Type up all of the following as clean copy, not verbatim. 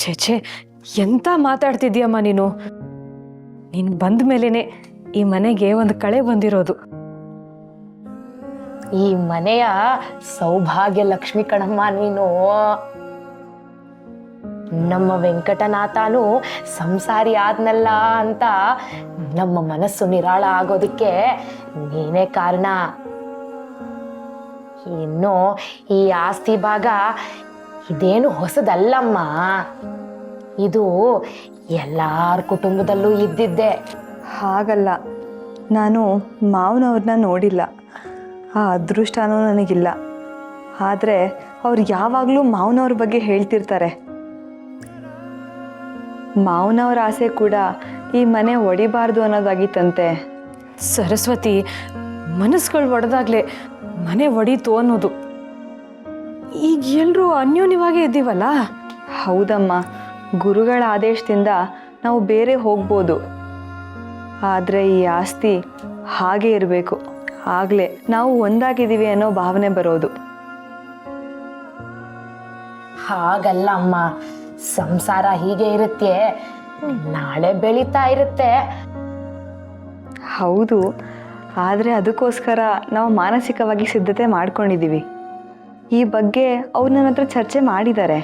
ಛೇ ಎಂತ ಮಾತಾಡ್ತಿದ್ಯಮ್ಮ ನೀನು ಬಂದ ಮೇಲೇನೆ ಈ ಮನೆಗೆ ಒಂದು ಕಳೆ ಬಂದಿರೋದು. ಈ ಮನೆಯ ಸೌಭಾಗ್ಯ ಲಕ್ಷ್ಮಿ ಕಣಮ್ಮ ನೀನು. ನಮ್ಮ ವೆಂಕಟನಾಥನು ಸಂಸಾರಿ ಆದ್ನಲ್ಲ ಅಂತ ನಮ್ಮ ಮನಸ್ಸು ನಿರಾಳ ಆಗೋದಕ್ಕೆ ನೀನೇ ಕಾರಣ. ಇನ್ನು ಈ ಆಸ್ತಿ ಭಾಗ ಇದೇನು ಹೊಸದಲ್ಲಮ್ಮ, ಇದು ಎಲ್ಲಾರ ಕುಟುಂಬದಲ್ಲೂ ಇದ್ದಿದ್ದೆ. ಹಾಗಲ್ಲ, ನಾನು ಮಾವನವ್ರನ್ನ ನೋಡಿಲ್ಲ, ಆ ಅದೃಷ್ಟನೂ ನನಗಿಲ್ಲ. ಆದರೆ ಅವ್ರು ಯಾವಾಗಲೂ ಮಾವನವ್ರ ಬಗ್ಗೆ ಹೇಳ್ತಿರ್ತಾರೆ. ಮಾವನವ್ರ ಆಸೆ ಕೂಡ ಈ ಮನೆ ಒಡಿಬಾರ್ದು ಅನ್ನೋದಾಗಿತ್ತಂತೆ. ಸರಸ್ವತಿ, ಮನಸ್ಸುಗಳು ಒಡೆದಾಗ್ಲೇ ಮನೆ ಒಡೀತು ಅನ್ನೋದು. ಈಗ ಎಲ್ಲರೂ ಅನ್ಯೋನ್ಯವಾಗೇ ಇದ್ದೀವಲ್ಲ. ಹೌದಮ್ಮ, ಗುರುಗಳ ಆದೇಶದಿಂದ ನಾವು ಬೇರೆ ಹೋಗ್ಬೋದು. ಆದರೆ ಈ ಆಸ್ತಿ ಹಾಗೆ ಇರಬೇಕು, ಆಗಲೇ ನಾವು ಒಂದಾಗಿದ್ದೀವಿ ಅನ್ನೋ ಭಾವನೆ ಬರೋದು. ಹಾಗಲ್ಲ ಅಮ್ಮ, ಸಂಸಾರ ಹೀಗೆ ಇರುತ್ತೆ, ನಾಳೆ ಬೆಳೀತಾ ಇರುತ್ತೆ. ಹೌದು, ಆದರೆ ಅದಕ್ಕೋಸ್ಕರ ನಾವು ಮಾನಸಿಕವಾಗಿ ಸಿದ್ಧತೆ ಮಾಡ್ಕೊಂಡಿದ್ದೀವಿ. ಈ ಬಗ್ಗೆ ಅವ್ರು ನನ್ನ ಹತ್ರ ಚರ್ಚೆ ಮಾಡಿದ್ದಾರೆ.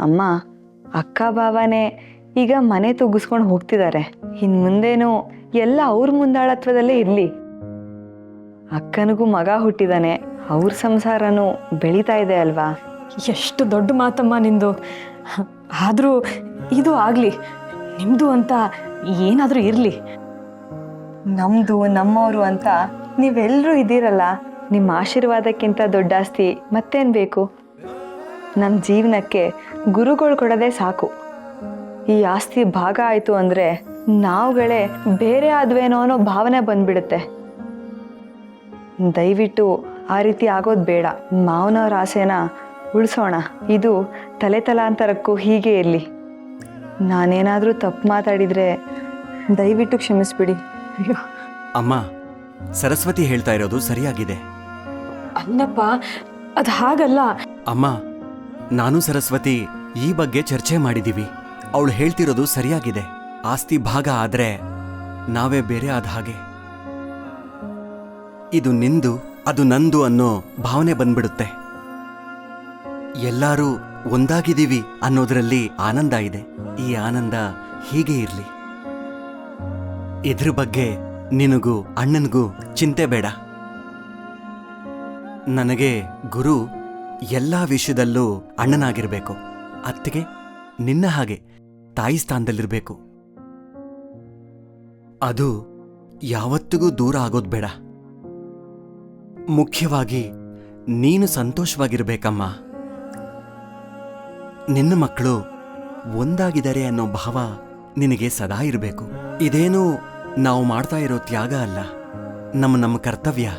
ಅಮ್ಮ, ಅಕ್ಕ ಭಾವನೆ ಈಗ ಮನೆ ತುಗ್ಗಿಸ್ಕೊಂಡು ಹೋಗ್ತಿದ್ದಾರೆ. ಇನ್ನು ಮುಂದೇನು ಎಲ್ಲ ಅವ್ರ ಮುಂದಾಳತ್ವದಲ್ಲೇ ಇರಲಿ. ಅಕ್ಕನಿಗೂ ಮಗ ಹುಟ್ಟಿದಾನೆ, ಅವ್ರ ಸಂಸಾರನೂ ಬೆಳೀತಾ ಇದೆ ಅಲ್ವಾ. ಎಷ್ಟು ದೊಡ್ಡ ಮಾತಮ್ಮ ನಿಂದು. ಆದರೂ ಇದು ಆಗಲಿ, ನಿಮ್ಮದು ಅಂತ ಏನಾದರೂ ಇರಲಿ. ನಮ್ಮದು ನಮ್ಮವರು ಅಂತ ನೀವೆಲ್ಲರೂ ಇದ್ದೀರಲ್ಲ, ನಿಮ್ಮ ಆಶೀರ್ವಾದಕ್ಕಿಂತ ದೊಡ್ಡ ಆಸ್ತಿ ಮತ್ತೇನು ಬೇಕು? ನಮ್ಮ ಜೀವನಕ್ಕೆ ಗುರುಗಳು ಕೊಡೋದೇ ಸಾಕು. ಈ ಆಸ್ತಿ ಭಾಗ ಆಯಿತು ಅಂದರೆ ನಾವುಗಳೇ ಬೇರೆ ಆದ್ವೇನೋ ಅನ್ನೋ ಭಾವನೆ ಬಂದ್ಬಿಡುತ್ತೆ. ದಯವಿಟ್ಟು ಆ ರೀತಿ ಆಗೋದು ಬೇಡ. ಮಾವನವ್ರ ಆಸೆನ ಉಳಿಸೋಣ. ಇದು ತಲೆ ತಲಾಂತರಕ್ಕೂ ಹೀಗೆ ಇರಲಿ. ನಾನೇನಾದರೂ ತಪ್ಪು ಮಾತಾಡಿದರೆ ದಯವಿಟ್ಟು ಕ್ಷಮಿಸ್ಬಿಡಿ. ಅಯ್ಯೋ ಅಮ್ಮ, ಸರಸ್ವತಿ ಹೇಳ್ತಾ ಇರೋದು ಸರಿಯಾಗಿದೆ. ಅಲ್ಲಪ್ಪ, ಅದು ಹಾಗಲ್ಲ. ಅಮ್ಮ, ನಾನು ಸರಸ್ವತಿ ಈ ಬಗ್ಗೆ ಚರ್ಚೆ ಮಾಡಿದೀವಿ. ಅವಳು ಹೇಳ್ತಿರೋದು ಸರಿಯಾಗಿದೆ. ಆಸ್ತಿ ಭಾಗ ಆದ್ರೆ ನಾವೇ ಬೇರೆ ಆದ ಹಾಗೆ. ಇದು ನಿಂದು, ಅದು ನಂದು ಅನ್ನೋ ಭಾವನೆ ಬಂದ್ಬಿಡುತ್ತೆ. ಎಲ್ಲರೂ ಒಂದಾಗಿದ್ದೀವಿ ಅನ್ನೋದ್ರಲ್ಲಿ ಆನಂದ ಇದೆ. ಈ ಆನಂದ ಹೀಗೆ ಇರ್ಲಿ. ಇದ್ರ ಬಗ್ಗೆ ನಿನಗೂ ಅಣ್ಣನಿಗೂ ಚಿಂತೆ ಬೇಡ. ನನಗೆ ಗುರು ಎಲ್ಲಾ ವಿಷಯದಲ್ಲೂ ಅಣ್ಣನಾಗಿರ್ಬೇಕು. ಅತ್ತಿಗೆ ನಿನ್ನ ಹಾಗೆ ತಾಯಿ ಸ್ಥಾನದಲ್ಲಿರ್ಬೇಕು. ಅದು ಯಾವತ್ತಿಗೂ ದೂರ ಆಗೋದು ಬೇಡ. ಮುಖ್ಯವಾಗಿ ನೀನು ಸಂತೋಷವಾಗಿರ್ಬೇಕಮ್ಮ. ನಿನ್ನ ಮಕ್ಕಳು ಒಂದಾಗಿದ್ದಾರೆ ಅನ್ನೋ ಭಾವ ನಿನಗೆ ಸದಾ ಇರಬೇಕು. ಇದೇನು ನಾವು ಮಾಡ್ತಾ ಇರೋ ತ್ಯಾಗ ಅಲ್ಲ, ನಮ್ಮ ಕರ್ತವ್ಯ.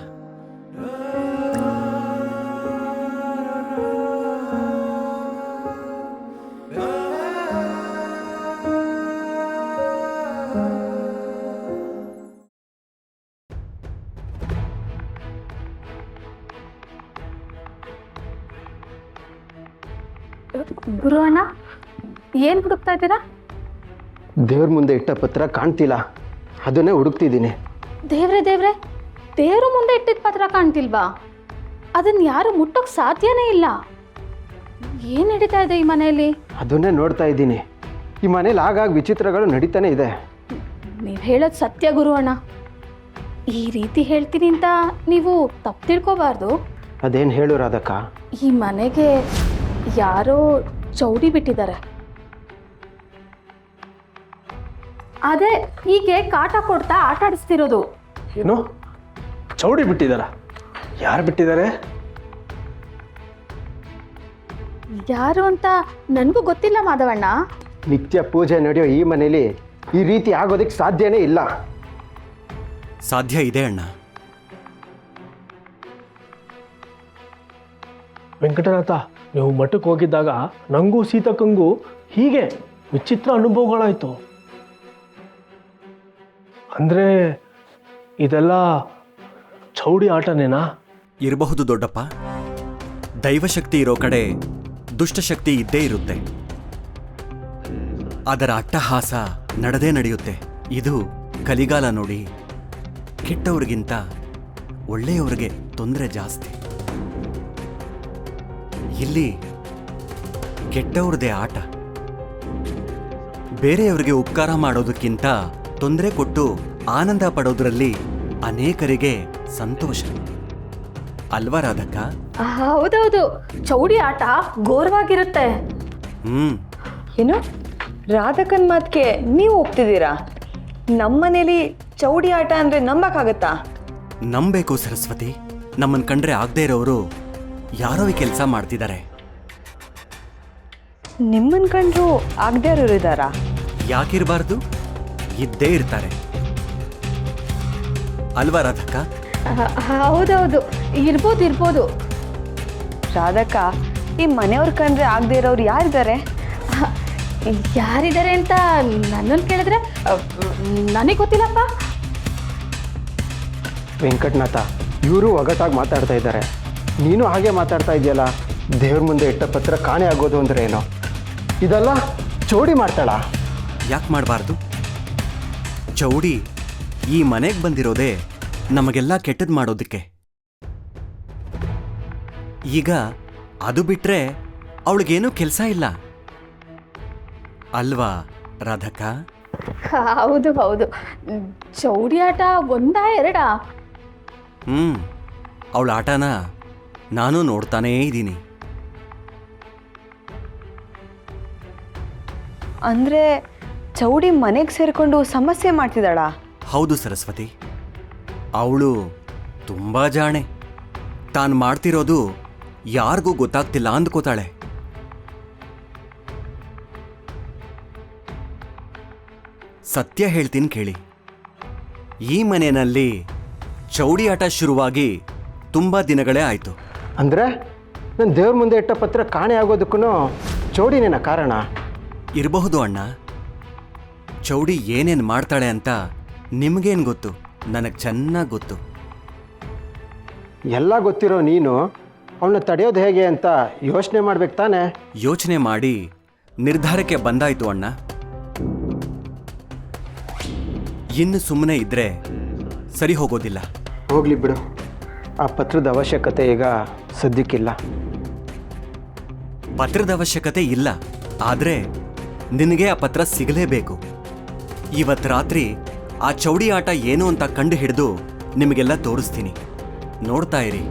ಗುರು ಅಣ್ಣ, ಏನು ಹುಡುಕ್ತಾ ಇದ್ದೀರಾ? ದೇವ್ರ ಮುಂದೆ ಇಟ್ಟ ಪತ್ರ ಕಾಣ್ತಿಲ್ಲ, ಅದನ್ನೇ ಹುಡುಕ್ತಿದ್ದೀನಿ. ದೇವ್ರೆ ದೇವ್ರ ಮುಂದೆ ಇಟ್ಟಿದ್ದ ಪತ್ರ ಕಾಣ್ತಿಲ್ವಾ? ಅದನ್ನ ಯಾರು ಮುಟ್ಟೋಕ್ ಸಾಧ್ಯನೇ ಇಲ್ಲ. ಏನು ನಡೀತಾ ಇದೆ ಈ ಮನೆಯಲ್ಲಿ? ಅದನ್ನೇ ನೋಡ್ತಾ ಇದ್ದೀನಿ. ಈ ಮನೇಲಿ ಆಗಾಗ ವಿಚಿತ್ರಗಳು ನಡೀತಾನೆ ಇದೆ. ನೀವು ಹೇಳೋದು ಸತ್ಯ ಗುರು ಅಣ್ಣ. ಈ ರೀತಿ ಹೇಳ್ತೀನಿ ಅಂತ ನೀವು ತಪ್ಪು ತಿಳ್ಕೋಬಾರ್ದು. ಅದೇನು ಹೇಳು ರಾಧಕ್ಕ? ಈ ಮನೆಗೆ ಯಾರೋ ಚೌಡಿ ಬಿಟ್ಟಿದ್ದಾರೆ. ಅದೇ ಹೀಗೆ ಕಾಟ ಕೊಡ್ತಾ ಆಟ ಆಡಿಸ್ತಿರೋದು. ಏನು ಚೌಡಿ ಬಿಟ್ಟಿದಾರ? ಯಾರು ಬಿಟ್ಟಿದ್ದಾರೆ? ಯಾರು ಅಂತ ನನಗೂ ಗೊತ್ತಿಲ್ಲ ಮಾಧವಣ್ಣ. ನಿತ್ಯ ಪೂಜೆ ನಡೆಯೋ ಈ ಮನೇಲಿ ಈ ರೀತಿ ಆಗೋದಕ್ಕೆ ಸಾಧ್ಯನೇ ಇಲ್ಲ. ಸಾಧ್ಯ ಇದೆ ಅಣ್ಣ. ವೆಂಕಟನಾಥ, ನೀವು ಮಠಕ್ಕೆ ಹೋಗಿದ್ದಾಗ ನಂಗೂ ಸೀತಕ್ಕಂಗೂ ಹೀಗೆ ವಿಚಿತ್ರ ಅನುಭವಗಳಾಯಿತು. ಅಂದರೆ ಇದೆಲ್ಲ ಚೌಡಿ ಆಟನೇನಾ? ಇರಬಹುದು ದೊಡ್ಡಪ್ಪ. ದೈವಶಕ್ತಿ ಇರೋ ಕಡೆ ದುಷ್ಟಶಕ್ತಿ ಇದ್ದೇ ಇರುತ್ತೆ. ಅದರ ಅಟ್ಟಹಾಸ ನಡೆಯುತ್ತೆ. ಇದು ಕಲಿಗಾಲ ನೋಡಿ. ಕೆಟ್ಟವ್ರಿಗಿಂತ ಒಳ್ಳೆಯವ್ರಿಗೆ ತೊಂದರೆ ಜಾಸ್ತಿ. ಇಲ್ಲಿ ಕೆಟ್ಟವ್ರದೇ ಆಟ. ಬೇರೆಯವರಿಗೆ ಉಪಕಾರ ಮಾಡೋದಕ್ಕಿಂತ ತೊಂದರೆ ಕೊಟ್ಟು ಆನಂದ ಪಡೋದ್ರಲ್ಲಿ ಅನೇಕರಿಗೆ ಸಂತೋಷ ಅಲ್ವಾ ರಾಧಕ್ಕ? ಹೌದೌದು, ಚೌಡಿ ಆಟ ಘೋರವಾಗಿರುತ್ತೆ. ಏನು ರಾಧಕನ್ ಮಾತ್ಗೆ ನೀವು ಒಪ್ತಿದ್ದೀರಾ? ನಮ್ಮನೇಲಿ ಚೌಡಿ ಆಟ ಅಂದ್ರೆ ನಂಬಕ್ಕಾಗತ್ತಾ? ನಂಬೇಕು ಸರಸ್ವತಿ. ನಮ್ಮನ್ ಕಂಡ್ರೆ ಆಗದೆ ಇರೋರು ಯಾರೋ ಈ ಕೆಲಸ ಮಾಡ್ತಿದ್ದಾರೆ. ನಿಮ್ಮನ್ ಕಂಡ್ರು ಆಗದೆ ಇರೋರು ಇದ್ದಾರಾ? ಯಾಕಿರಬಾರ್ದು? ಇದ್ದೇ ಇರ್ತಾರೆ ಅಲ್ವಾ ರಾಧಕ್ಕ? ಹೌದೌದು, ಇರ್ಬೋದು. ರಾಧಕ್ಕ, ಈ ಮನೆಯವ್ರ ಕಂಡ್ರೆ ಆಗದೆ ಇರೋರು ಯಾರಿದ್ದಾರೆ? ಯಾರಿದ್ದಾರೆ ಅಂತ ನನ್ನನ್ನು ಕೇಳಿದ್ರೆ ನನಗೆ ಗೊತ್ತಿಲ್ಲಪ್ಪ. ವೆಂಕಟನಾಥ, ಇವರು ಒಗಟಾಗಿ ಮಾತಾಡ್ತಾ ಇದ್ದಾರೆ. ನೀನು ಹಾಗೆ ಮಾತಾಡ್ತಾ ಇದೆಯಲ್ಲ. ದೇವ್ರ ಮುಂದೆ ಇಟ್ಟ ಪತ್ರ ಕಾಣೆ ಆಗೋದು ಅಂದ್ರೆ ಏನೋ? ಇದೆಲ್ಲ ಚೌಡಿ ಮಾಡ್ತಾಳ? ಯಾಕೆ ಮಾಡಬಾರ್ದು? ಚೌಡಿ ಈ ಮನೆಗೆ ಬಂದಿರೋದೇ ನಮಗೆಲ್ಲ ಕೆಟ್ಟದ್ ಮಾಡೋದಕ್ಕೆ. ಈಗ ಅದು ಬಿಟ್ರೆ ಅವಳಿಗೇನೂ ಕೆಲಸ ಇಲ್ಲ ಅಲ್ವಾ ರಾಧಕ್ಕ? ಹೌದು, ಚೌಡಿ ಆಟ ಒಂದಾ ಎರಡಾ? ಅವಳ ಆಟನ ನಾನು ನೋಡ್ತಾನೇ ಇದ್ದೀನಿ. ಅಂದ್ರೆ ಚೌಡಿ ಮನೆಗೆ ಸೇರ್ಕೊಂಡು ಸಮಸ್ಯೆ ಮಾಡ್ತಿದ್ದಾಳ? ಹೌದು ಸರಸ್ವತಿ, ಅವಳು ತುಂಬಾ ಜಾಣೆ. ತಾನು ಮಾಡ್ತಿರೋದು ಯಾರಿಗೂ ಗೊತ್ತಾಗ್ತಿಲ್ಲ ಅಂದ್ಕೋತಾಳೆ. ಸತ್ಯ ಹೇಳ್ತೀನಿ ಕೇಳಿ. ಈ ಮನೆಯಲ್ಲಿ ಚೌಡಿ ಆಟ ಶುರುವಾಗಿ ತುಂಬಾ ದಿನಗಳೇ ಆಯ್ತು. ಅಂದ್ರೆ ನಾನು ದೇವ್ರ ಮುಂದೆ ಇಟ್ಟ ಪತ್ರ ಕಾಣೆ ಆಗೋದಕ್ಕೂ ಚೌಡಿನೇನ ಕಾರಣ? ಇರಬಹುದು ಅಣ್ಣ. ಚೌಡಿ ಏನೇನು ಮಾಡ್ತಾಳೆ ಅಂತ ನಿಮಗೇನು ಗೊತ್ತು? ನನಗೆ ಚೆನ್ನಾಗಿ ಗೊತ್ತು. ಎಲ್ಲ ಗೊತ್ತಿರೋ ನೀನು ಅವಳನ್ನ ತಡೆಯೋದು ಹೇಗೆ ಅಂತ ಯೋಚನೆ ಮಾಡ್ಬೇಕು ತಾನೆ? ಯೋಚನೆ ಮಾಡಿ ನಿರ್ಧಾರಕ್ಕೆ ಬಂದಾಯ್ತು ಅಣ್ಣ. ಇನ್ನು ಸುಮ್ಮನೆ ಇದ್ರೆ ಸರಿ ಹೋಗೋದಿಲ್ಲ. ಹೋಗ್ಲಿ ಬಿಡು, ಆ ಪತ್ರದ ಅವಶ್ಯಕತೆ ಈಗ ಸದ್ಯಕ್ಕಿಲ್ಲ. ಪತ್ರದ ಅವಶ್ಯಕತೆ ಇಲ್ಲ, ಆದ್ರೆ ನಿನಗೆ ಆ ಪತ್ರ ಸಿಗಲೇಬೇಕು. ಇವತ್ತು ರಾತ್ರಿ ಆ ಚೌಡಿ ಆಟ ಏನು ಅಂತ ಕಂಡು ಹಿಡಿದು ನಿಮಗೆಲ್ಲ ತೋರಿಸ್ತೀನಿ. ನೋಡ್ತಾ ಇರಿ.